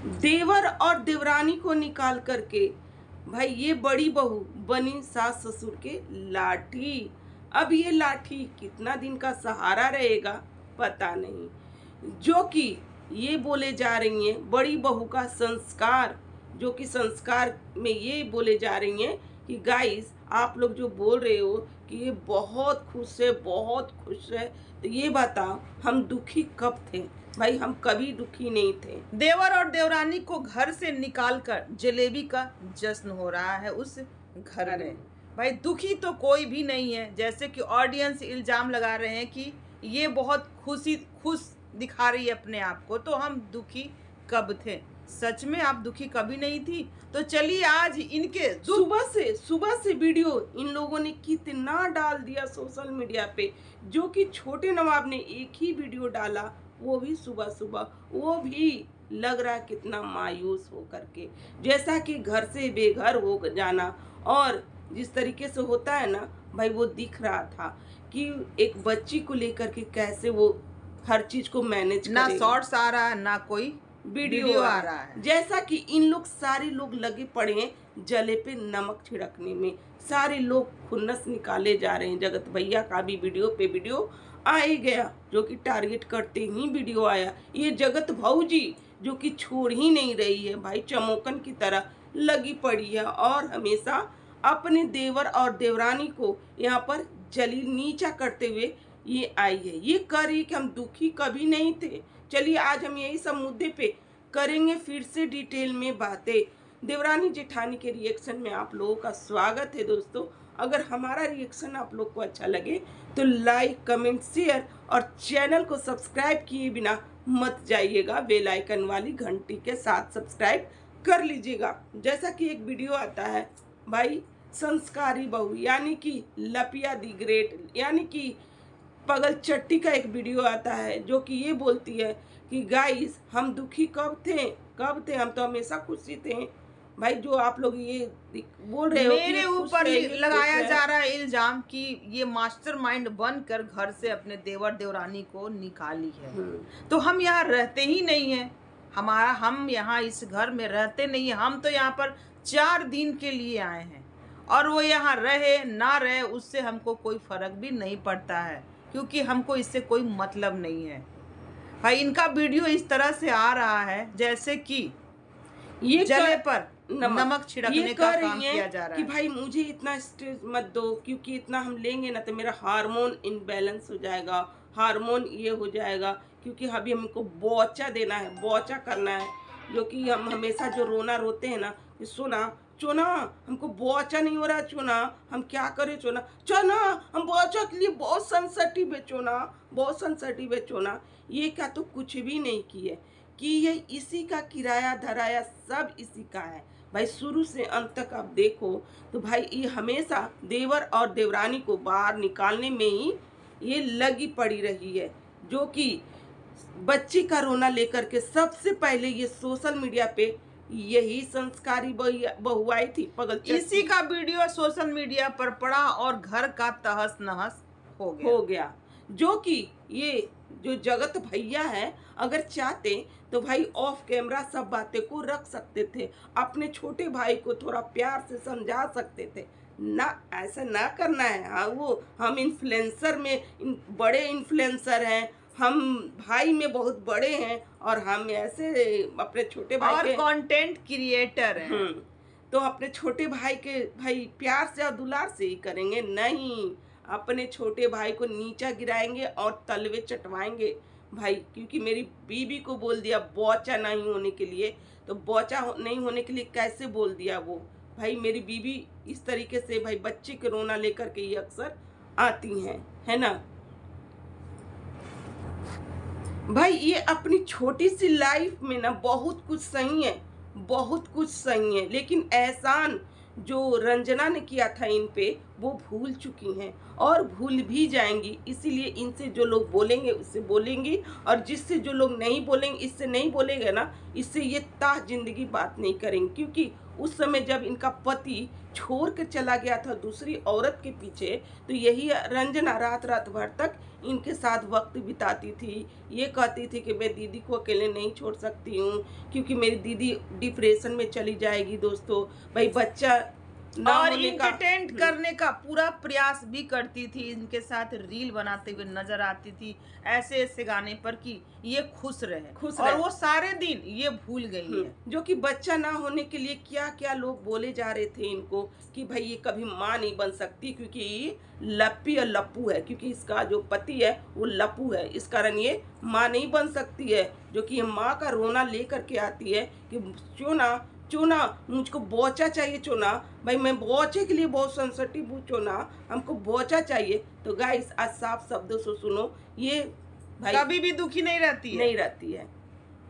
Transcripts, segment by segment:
देवर और देवरानी को निकाल करके भाई ये बड़ी बहू बनी सास ससुर के लाठी। अब ये लाठी कितना दिन का सहारा रहेगा पता नहीं। जो कि ये बोले जा रही हैं बड़ी बहू का संस्कार, जो कि संस्कार में ये बोले जा रही हैं कि गाइस आप लोग जो बोल रहे हो कि ये बहुत खुश है, बहुत खुश है, तो ये बताओ हम दुखी कब थे? भाई हम कभी दुखी नहीं थे। देवर और देवरानी को घर से निकालकर जलेबी का जश्न हो रहा है उस घर में। भाई दुखी तो कोई भी नहीं है, जैसे कि ऑडियंस इल्जाम लगा रहे हैं कि ये बहुत खुश दिखा रही है अपने आप को, तो हम दुखी कब थे? सच में आप दुखी कभी नहीं थी। तो चलिए आज इनके सुबह से वीडियो इन लोगों ने कितना डाल दिया सोशल मीडिया पे, जो कि छोटे नवाब ने एक ही वीडियो डाला, वो भी सुबह सुबह, वो भी लग रहा है कितना मायूस हो करके, जैसा कि घर से बेघर हो जाना। और जिस तरीके से होता है ना भाई, वो दिख रहा था कि एक बच्ची को लेकर के कैसे वो हर चीज को मैनेज ना करेगा। शॉर्ट्स आ रहा है ना कोई वीडियो आ रहा है। जैसा कि इन लोग सारे लोग लगे पड़े हैं जले पे नमक छिड़कने में, सारे लोग खुन्नस निकाले जा रहे हैं। जगत भैया का भी वीडियो पे वीडियो आ ही गया, जो कि टारगेट करते ही वीडियो आया। ये जगत भौजी जो कि छोड़ ही नहीं रही है भाई, चमोकन की तरह लगी पड़ी है और हमेशा अपने देवर और देवरानी को यहाँ पर जलील नीचा करते हुए ये आई है। ये कह रही कि हम दुखी कभी नहीं थे। चलिए आज हम यही सब मुद्दे पे करेंगे फिर से डिटेल में बातें। देवरानी जेठानी के रिएक्शन में आप लोगों का स्वागत है दोस्तों। अगर हमारा रिएक्शन आप लोग को अच्छा लगे तो लाइक, कमेंट, शेयर और चैनल को सब्सक्राइब किए बिना मत जाइएगा। बेल आइकन वाली घंटी के साथ सब्सक्राइब कर लीजिएगा। जैसा कि एक वीडियो आता है भाई, संस्कारी बहू यानी कि लपिया दी ग्रेट यानी कि पगल चट्टी का एक वीडियो आता है, जो कि ये बोलती है कि गाइस हम दुखी कब थे, हम तो हमेशा खुशी थे। भाई जो आप लोग ये बोल रहे हो मेरे ऊपर लगाया जा रहा है इल्जाम कि ये मास्टरमाइंड बनकर घर से अपने देवर देवरानी को निकाली है। तो हम यहाँ रहते ही नहीं है, हम यहाँ इस घर में रहते नहीं है। हम तो यहाँ पर 4 दिन के लिए आए हैं और वो यहाँ रहे ना रहे उससे हमको कोई फर्क भी नहीं पड़ता है, क्योंकि हमको इससे कोई मतलब नहीं है। भाई इनका वीडियो इस तरह से आ रहा है जैसे कि ये जले पर नमक छिड़कने का काम किया जा रहा है कि भाई मुझे इतना स्ट्रेस मत दो, क्योंकि इतना हम लेंगे ना तो मेरा हार्मोन इनबैलेंस हो जाएगा, हार्मोन ये हो जाएगा, क्योंकि अभी हमको बोचा देना है, बोचा करना है। जो कि हम हमेशा जो रोना रोते हैं ना कि सोना चोना हमको बोचा नहीं हो रहा, चोना हम क्या करें, चोना चोना हम बोचा के लिए बहुत सेंसिटिव है, चोना बहुत सेंसिटिव है, चोना। ये क्या तो कुछ भी नहीं किए कि ये इसी का किराया धराया सब इसी का है भाई। शुरू से अंत तक आप देखो तो भाई ये हमेशा देवर और देवरानी को बाहर निकालने में ही ये लगी पड़ी रही है। जो कि बच्ची का रोना लेकर के सबसे पहले ये सोशल मीडिया पे यही संस्कारी बहू आई थी पगल, इसी का वीडियो सोशल मीडिया पर पड़ा और घर का तहस नहस हो गया। जो कि ये जो जगत भैया है अगर चाहते तो भाई ऑफ कैमरा सब बातें को रख सकते थे, अपने छोटे भाई को थोड़ा प्यार से समझा सकते थे ना, ऐसा ना करना है। हाँ वो हम इन्फ्लुएंसर में बड़े इन्फ्लुएंसर हैं, हम भाई में बहुत बड़े हैं और हम ऐसे अपने छोटे भाई और कंटेंट क्रिएटर हैं, तो अपने छोटे भाई के भाई प्यार से और दुलार से ही करेंगे, नहीं अपने छोटे भाई को नीचा गिराएंगे और तलवे चटवाएंगे भाई। क्योंकि मेरी बीबी को बोल दिया बोचा नहीं होने के लिए, तो बोचा नहीं होने के लिए कैसे बोल दिया वो भाई। मेरी बीबी इस तरीके से भाई बच्चे के रोना लेकर के ये अक्सर आती हैं, है ना भाई। ये अपनी छोटी सी लाइफ में ना बहुत कुछ सही है, बहुत कुछ सही है, लेकिन एहसान जो रंजना ने किया था इन पे वो भूल चुकी हैं और भूल भी जाएंगी। इसीलिए इनसे जो लोग बोलेंगे उससे बोलेंगी, और जिससे जो लोग नहीं बोलेंगे इससे नहीं बोलेंगे ना, इससे ये ताह जिंदगी बात नहीं करेंगे, क्योंकि उस समय जब इनका पति छोड़ के चला गया था दूसरी औरत के पीछे, तो यही रंजना रात रात भर तक इनके साथ वक्त बिताती थी। ये कहती थी कि मैं दीदी को अकेले नहीं छोड़ सकती हूँ, क्योंकि मेरी दीदी डिप्रेशन में चली जाएगी। दोस्तों भाई, बच्चा ना और होने का इंटरटेन करने का पूरा प्रयास भी करती थी, इनके साथ रील बनाते हुए नजर आती थी ऐसे ऐसे गाने पर कि ये खुश खुश रहे, और रहे। वो सारे दिन ये भूल गई है। जो कि बच्चा ना होने के लिए क्या क्या लोग बोले जा रहे थे इनको कि भाई ये कभी माँ नहीं बन सकती, क्योंकि ये लप्पी और लप्पू है, क्योंकि इसका जो पति है वो लप्पू है, इस कारण ये माँ नहीं बन सकती है। जो कि ये माँ का रोना लेकर के आती है कि चोना चोना मुझको बोचा चाहिए, चोना भाई मैं बोचे के लिए बहुत सेंसिटिव हूँ, चोना हमको बोचा चाहिए। तो गाइस आज साफ शब्दों से सुनो, ये भाई कभी भी दुखी नहीं रहती है। नहीं रहती है,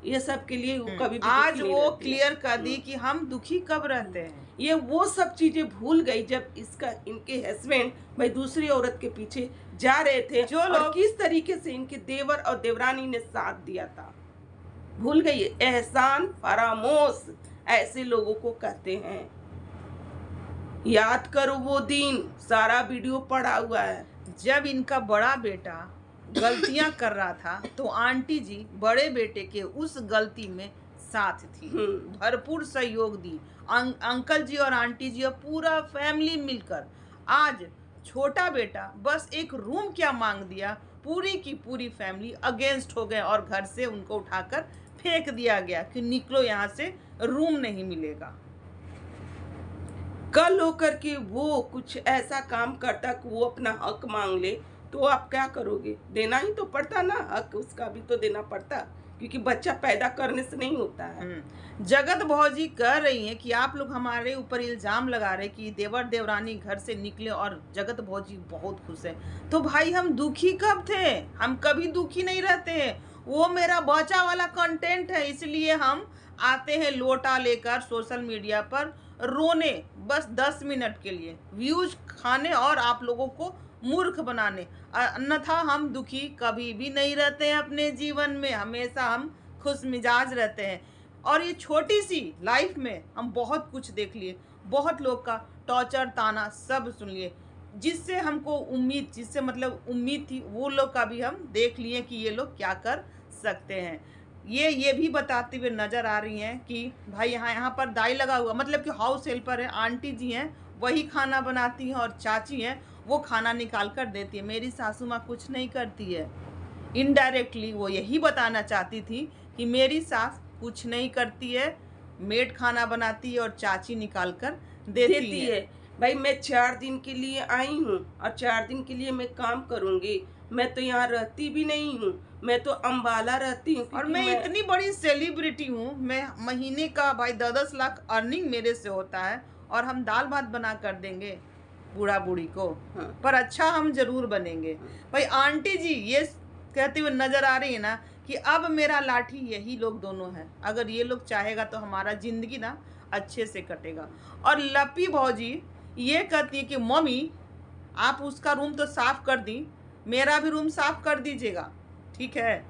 ये सब के लिए वो कभी भी आज दुखी नहीं वो रहती है। क्लियर कर दी कि हम दुखी कब रहते हैं। ये वो सब चीजें भूल गई जब इनके हस्बैंड भाई दूसरी औरत के पीछे जा रहे थे, जो और लोग किस तरीके से इनके देवर और देवरानी ने साथ दिया था। भूल गई। एहसान फरामोश ऐसे लोगों को कहते हैं। याद करो वो दिन, सारा वीडियो पड़ा हुआ है। जब इनका बड़ा बेटा गलतियां कर रहा था तो आंटी जी बड़े बेटे के उस गलती में साथ थी, भरपूर सहयोग दी। अंकल जी और आंटी जी और पूरा फैमिली मिलकर आज छोटा बेटा बस एक रूम क्या मांग दिया, पूरी की पूरी फैमिली अगेंस्ट हो गए और घर से उनको उठाकर फेंक दिया गया कि निकलो यहाँ से, रूम नहीं मिलेगा। कल होकर के वो कुछ ऐसा काम करता कि वो अपना हक मांग ले, तो आप क्या करोगे? देना ही तो पड़ता ना, हक उसका भी तो देना पड़ता, क्योंकि बच्चा पैदा करने से नहीं होता है। जगत भौजी कह रही हैं कि आप लोग हमारे ऊपर इल्जाम लगा रहे कि देवर देवरानी घर से निकले और जगत भौजी बहुत खुश है। तो भाई हम दुखी कब थे? हम कभी दुखी नहीं रहते हैं। वो मेरा बचा वाला कंटेंट है, इसलिए हम आते हैं लोटा लेकर सोशल मीडिया पर रोने, बस 10 मिनट के लिए व्यूज खाने और आप लोगों को मूर्ख बनाने। अन्यथा हम दुखी कभी भी नहीं रहते हैं अपने जीवन में, हमेशा हम खुश मिजाज रहते हैं। और ये छोटी सी लाइफ में हम बहुत कुछ देख लिए, बहुत लोग का टॉर्चर ताना सब सुन लिए, जिससे हमको जिससे मतलब उम्मीद थी, वो लोग का भी हम देख लिए कि ये लोग क्या कर सकते हैं। ये भी बताते हुए नजर आ रही हैं कि भाई यहाँ पर दाई लगा हुआ, मतलब कि हाउस हेल्पर है, आंटी जी हैं वही खाना बनाती हैं और चाची हैं वो खाना निकाल कर देती है। मेरी सासू माँ कुछ नहीं करती है। इनडायरेक्टली वो यही बताना चाहती थी कि मेरी सास कुछ नहीं करती है, मेड खाना बनाती है और चाची निकाल कर देती है। भाई मैं 4 दिन के लिए आई हूँ और 4 दिन के लिए मैं काम करूँगी। मैं तो यहाँ रहती भी नहीं हूँ, मैं तो अम्बाला रहती हूँ। और मैं इतनी बड़ी सेलिब्रिटी हूँ, मैं महीने का भाई 10-10 लाख अर्निंग मेरे से होता है, और हम दाल भात बना कर देंगे बूढ़ा बूढ़ी को। पर अच्छा हम जरूर बनेंगे। भाई आंटी जी ये कहते हुए नजर आ रही है ना कि अब मेरा लाठी यही लोग दोनों हैं, अगर ये लोग चाहेगा तो हमारा जिंदगी ना अच्छे से कटेगा। और लपी भौजी ये कहती है कि मम्मी आप उसका रूम तो साफ कर दी, मेरा भी रूम साफ कर दीजिएगा, ठीक है।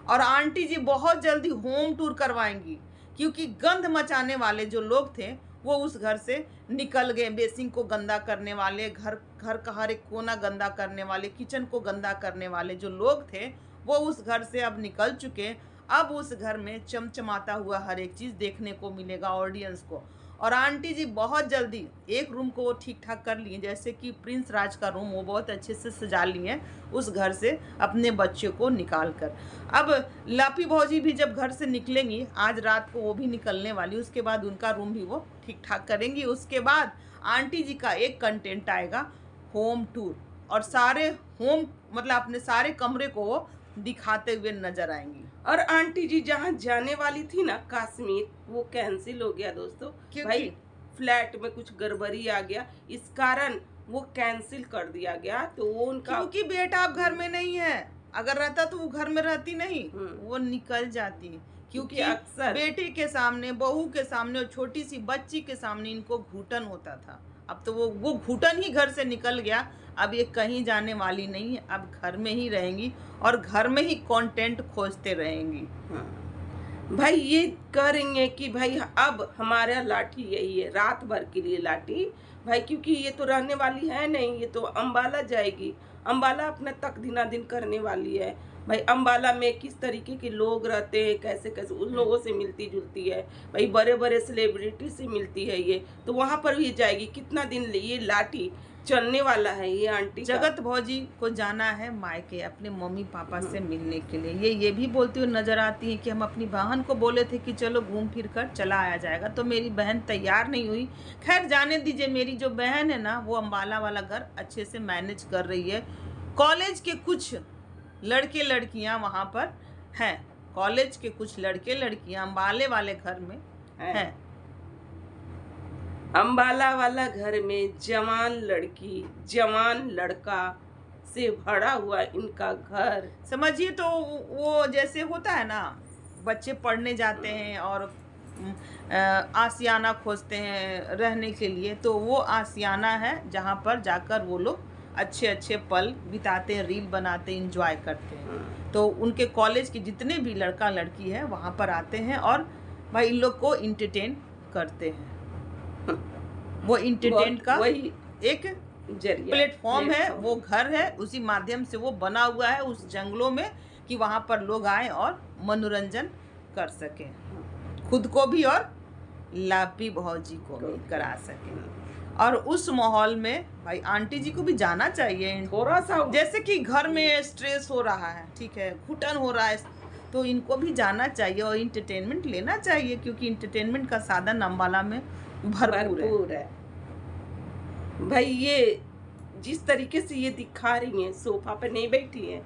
और आंटी जी बहुत जल्दी होम टूर करवाएंगी, क्योंकि गंध मचाने वाले जो लोग थे वो उस घर से निकल गए। बेसिंग को गंदा करने वाले, घर का हर एक कोना गंदा करने वाले, किचन को गंदा करने वाले जो लोग थे वो उस घर से अब निकल चुके। अब उस घर में चमचमाता हुआ हर एक चीज़ देखने को मिलेगा ऑडियंस को। और आंटी जी बहुत जल्दी एक रूम को वो ठीक ठाक कर लिए, जैसे कि प्रिंस राज का रूम वो बहुत अच्छे से सजा लिए उस घर से अपने बच्चे को निकाल कर। अब लापी भौजी भी जब घर से निकलेंगी, आज रात को वो भी निकलने वाली, उसके बाद उनका रूम भी वो ठीक ठाक करेंगी। उसके बाद आंटी जी का एक कंटेंट आएगा होम टूर, और सारे होम मतलब अपने सारे कमरे को वो दिखाते हुए नजर आएंगी। और आंटी जी जहाँ जाने वाली थी ना कश्मीर, वो कैंसिल हो गया दोस्तों, भाई फ्लैट में कुछ गड़बड़ी आ गया, इस कारण वो कैंसिल कर दिया गया। तो वो उनका, क्योंकि बेटा अब घर में नहीं है, अगर रहता तो वो घर में रहती नहीं, वो निकल जाती, क्योंकि अक्सर बेटे के सामने, बहू के सामने और छोटी सी बच्ची के सामने इनको घुटन होता था। अब तो वो घुटन ही घर से निकल गया। अब ये कहीं जाने वाली नहीं है, अब घर में ही रहेंगी और घर में ही कंटेंट खोजते रहेंगी। भाई ये करेंगे कि भाई अब हमारा लाठी यही है, रात भर के लिए लाठी भाई, क्योंकि ये तो रहने वाली है नहीं, ये तो अम्बाला जाएगी। अम्बाला अपना तक दिना दिन करने वाली है भाई। अम्बाला में किस तरीके के लोग रहते हैं, कैसे कैसे उन लोगों से मिलती जुलती है भाई, बड़े बड़े सेलिब्रिटी से मिलती है ये, तो वहाँ पर भी जाएगी। कितना दिन ये लाठी चलने वाला है ये आंटी का। जगत भौजी को जाना है मायके अपने मम्मी पापा से मिलने के लिए। ये भी बोलती हुई नजर आती है कि हम अपनी बहन को बोले थे कि चलो घूम फिर कर चला आया जाएगा, तो मेरी बहन तैयार नहीं हुई। खैर जाने दीजिए, मेरी जो बहन है ना वो अम्बाला वाला घर अच्छे से मैनेज कर रही है। कॉलेज के कुछ लड़के लड़कियां वहाँ पर हैं, कॉलेज के कुछ लड़के लड़कियां अम्बाले वाले घर में हैं। अम्बाला वाला घर में जवान लड़की जवान लड़का से भरा हुआ इनका घर, समझिए। तो वो जैसे होता है ना, बच्चे पढ़ने जाते हैं और आशियाना खोजते हैं रहने के लिए, तो वो आशियाना है जहाँ पर जाकर वो लोग अच्छे अच्छे पल बिताते हैं, रील बनाते हैं, इंजॉय करते हैं। तो उनके कॉलेज के जितने भी लड़का लड़की है वहाँ पर आते हैं और भाई इन लोग को इंटरटेन करते हैं। वो इंटरटेन का वही एक प्लेटफॉर्म है, वो घर है, उसी माध्यम से वो बना हुआ है उस जंगलों में कि वहाँ पर लोग आए और मनोरंजन कर सकें, खुद को भी और लापी भौजी को भी करा सकें। और उस माहौल में भाई आंटी जी को भी जाना चाहिए थोड़ा सा। जैसे कि घर में स्ट्रेस हो रहा है, ठीक है, घुटन हो रहा है, तो इनको भी जाना चाहिए और इंटरटेनमेंट लेना चाहिए, क्योंकि इंटरटेनमेंट का साधन अम्बाला में भरपूर है। भाई ये जिस तरीके से ये दिखा रही हैं, सोफा पे नहीं बैठी हैं,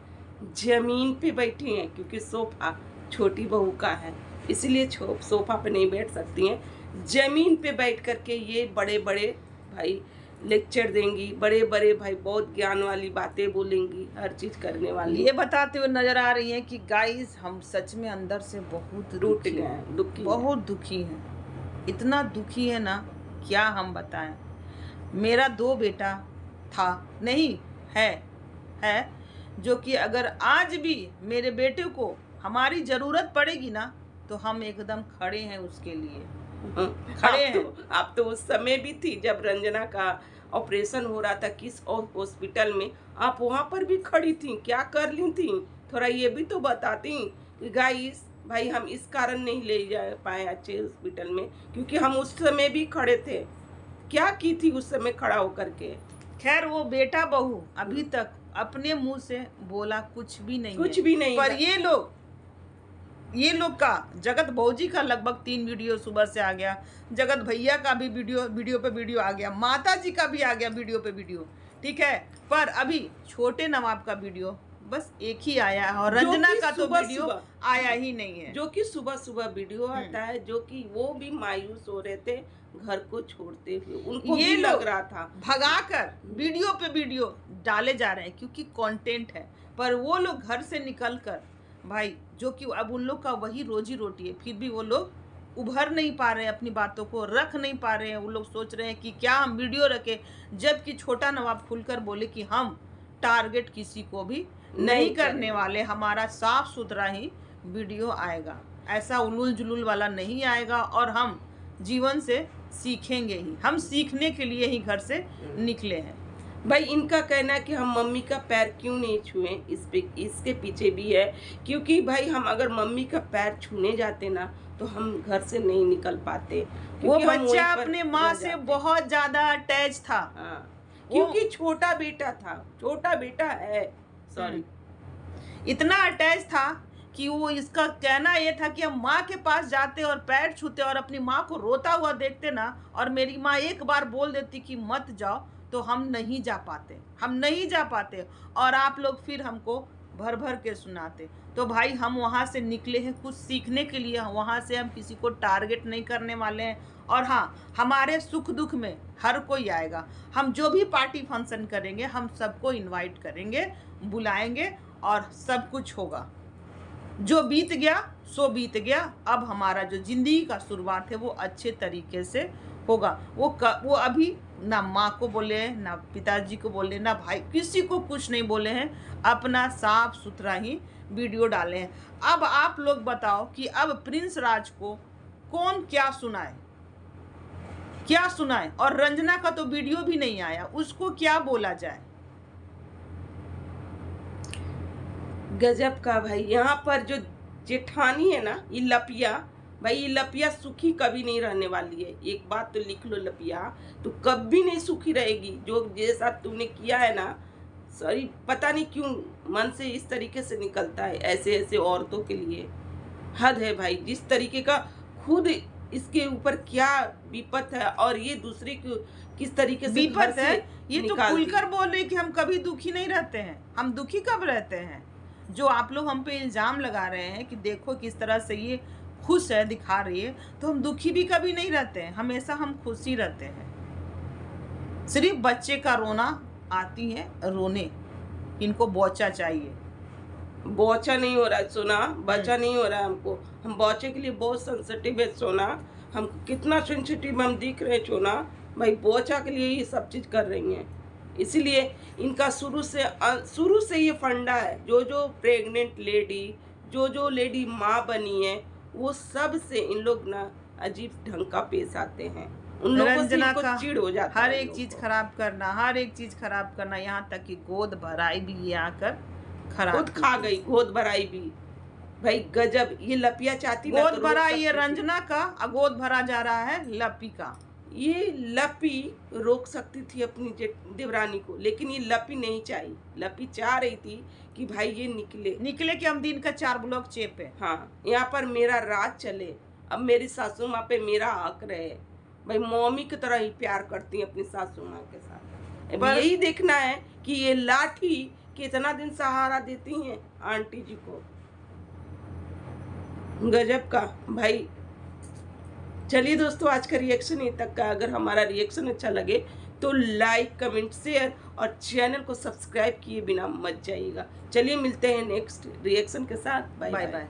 जमीन पे बैठी हैं, क्योंकि सोफा छोटी बहू का है इसलिए सोफा पे नहीं बैठ सकती हैं। जमीन पे बैठ करके ये बड़े बड़े भाई लेक्चर देंगी, बड़े बड़े भाई बहुत ज्ञान वाली बातें बोलेंगी, हर चीज करने वाली। ये बताते हुए नजर आ रही हैं कि गाइस हम सच में अंदर से बहुत टूट गए हैं, दुखी, बहुत दुखी हैं, इतना दुखी है ना क्या हम बताएं। मेरा 2 बेटा था, नहीं है जो कि अगर आज भी मेरे बेटे को हमारी जरूरत पड़ेगी ना तो हम एकदम खड़े हैं उसके लिए, खड़े हैं। आप तो उस समय भी थी जब रंजना का ऑपरेशन हो रहा था किस हॉस्पिटल में, आप वहाँ पर भी खड़ी थी, क्या कर ली थी? थोड़ा ये भी तो बताती कि गाइस भाई हम इस कारण नहीं ले जा पाए अच्छे हॉस्पिटल में, क्योंकि हम उस समय भी खड़े थे। क्या की थी उस समय खड़ा होकर के? खैर वो बेटा बहू अभी तक अपने मुंह से बोला कुछ भी नहीं, पर ये लोग का जगत भौजी का लगभग 3 वीडियो सुबह से आ गया, जगत भैया का भी वीडियो पे वीडियो आ गया, माता जी का भी आ गया वीडियो पे वीडियो, ठीक है। पर अभी छोटे नवाब का वीडियो बस एक ही आया है और रंजना का तो वीडियो आया ही नहीं है, जो कि सुबह सुबह वीडियो आता है, जो कि वो भी मायूस हो रहे थे घर को छोड़ते हुए, उनको ये लग रहा था भगाकर वीडियो पे वीडियो डाले जा रहे हैं क्योंकि कंटेंट है। पर वो लोग घर से निकलकर भाई, जो कि अब उन लोग का वही रोजी रोटी है, फिर भी वो लोग उभर नहीं पा रहे हैं, अपनी बातों को रख नहीं पा रहे हैं। वो लोग सोच रहे हैं कि क्या हम वीडियो रखें, जबकि छोटा नवाब खुलकर बोले कि हम टारगेट किसी को भी नहीं करने वाले, हमारा साफ सुथरा ही वीडियो आएगा, ऐसा उलूल जुलूल वाला नहीं आएगा। और हम जीवन से सीखेंगे ही, हम सीखने के लिए ही घर से निकले हैं। भाई इनका कहना है कि हम मम्मी का पैर क्यों नहीं छुए, इसके पीछे भी है, क्योंकि भाई हम अगर मम्मी का पैर छूने जाते ना तो हम घर से नहीं निकल पाते। वो बच्चा अपने माँ से बहुत ज्यादा अटैच था, क्योंकि छोटा बेटा है, सॉरी, इतना अटैच था कि वो इसका कहना ये था कि हम माँ के पास जाते और पैर छूते और अपनी माँ को रोता हुआ देखते ना, और मेरी माँ एक बार बोल देती कि मत जाओ, तो हम नहीं जा पाते और आप लोग फिर हमको भर भर के सुनाते। तो भाई हम वहाँ से निकले हैं कुछ सीखने के लिए, वहाँ से हम किसी को टारगेट नहीं करने वाले हैं। और हाँ, हमारे सुख दुख में हर कोई आएगा, हम जो भी पार्टी फंक्शन करेंगे हम सबको इनवाइट करेंगे, बुलाएंगे और सब कुछ होगा। जो बीत गया सो बीत गया, अब हमारा जो जिंदगी का शुरुआत है वो अच्छे तरीके से होगा। वो अभी ना माँ को बोले हैं, ना पिताजी को बोले, ना भाई, किसी को कुछ नहीं बोले हैं, अपना साफ सुथरा ही वीडियो डाले हैं। अब आप लोग बताओ कि अब प्रिंस राज को कौन क्या सुनाए, क्या सुनाए। और रंजना का तो वीडियो भी नहीं आया, उसको क्या बोला जाए। गजब का भाई। यहाँ पर जो जेठानी है ना, ये लपिया, भाई ये लपिया सुखी कभी नहीं रहने वाली है। एक बात तो लिख लो, लपिया तो कभी नहीं सुखी रहेगी। जो जैसा तुमने किया है ना, सॉरी, पता नहीं क्यों मन से इस तरीके से निकलता है ऐसे ऐसे औरतों के लिए। हद है भाई, जिस तरीके का खुद इसके ऊपर क्या विपत है और ये दूसरे को किस तरीके से विपत है। ये तो निकालती। खुलकर बोल रहे कि हम कभी दुखी नहीं रहते हैं। हम दुखी कब रहते हैं? जो आप लोग हम पे इल्जाम लगा रहे हैं कि देखो किस तरह से ये खुश है, दिखा रही है, तो हम दुखी भी कभी नहीं रहते हैं। हमेशा हम खुश ही रहते हैं। सिर्फ बच्चे का रोना आती है रोने, इनको बौचा चाहिए। बौचा नहीं हो रहा है सोना, बच्चा नहीं हो रहा है हमको। हम बौचे के लिए बहुत सेंसिटिव है सोना, हम कितना सेंसिटिव हम दिख रहे हैं सोना। भाई बौचा के लिए ये सब चीज़ कर रही हैं, इसीलिए इनका शुरू से ये फंडा है। जो प्रेग्नेंट लेडी, जो लेडी माँ बनी है, वो सब से इन लोग ना अजीब ढंग का पेश आते हैं। उन लोगों से रंजना इनको का चिढ़ हो जाता है। हर एक चीज खराब करना, हर एक चीज खराब करना, यहाँ तक कि गोद भराई भी ये आकर खराब खुद खा गई, गोद भराई भी। भाई गजब। ये लपिया चाहती ना गोद तो भरा रोक ये सकती थी। रंजना का, और गोद भरा जा रहा है लपी का। ये लपी रोक सकती थी अपनी देवरानी को, लेकिन ये लपी नहीं चाहिए। लपी चाह रही थी कि भाई ये निकले कि हम दिन का 4 ब्लॉक चेपे। हाँ, यहाँ पर मेरा राज चले, अब मेरी सासू माँ पे मेरा हक रहे। भाई मम्मी की तरह ही प्यार करती है अपनी सासू माँ के साथ। अब यही देखना है कि ये लाठी कितना दिन सहारा देती हैं आंटी जी को। गजब का भाई। चलिए दोस्तों, आज का रिएक्शन यहीं तक का। अगर हमारा रिएक्शन अच्छा लगे तो लाइक, कमेंट, शेयर और चैनल को सब्सक्राइब किए बिना मत जाइएगा। चलिए मिलते हैं नेक्स्ट रिएक्शन के साथ। Bye bye.